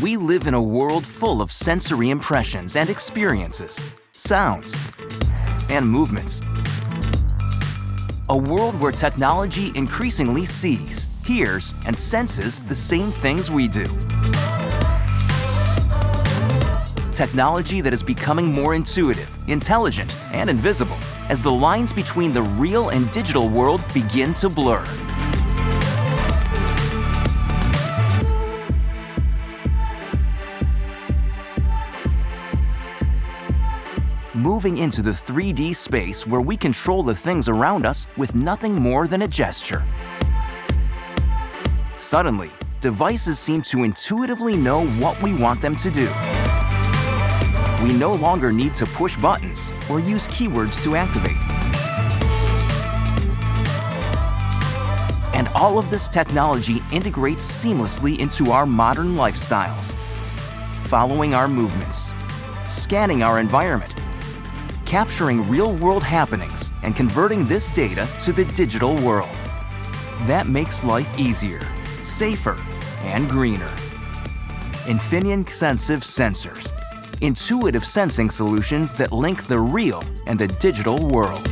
We live in a world full of sensory impressions and experiences, sounds, and movements. A world where technology increasingly sees, hears, and senses the same things we do. Technology that is becoming more intuitive, intelligent, and invisible as the lines between the real and digital world begin to blur. Moving into the 3D space where we control the things around us with nothing more than a gesture. Suddenly, devices seem to intuitively know what we want them to do. We no longer need to push buttons or use keywords to activate. And all of this technology integrates seamlessly into our modern lifestyles, following our movements, scanning our environment, capturing real-world happenings, and converting this data to the digital world. That makes life easier, safer, and greener. Infineon XENSIV sensors. Intuitive sensing solutions that link the real and the digital world.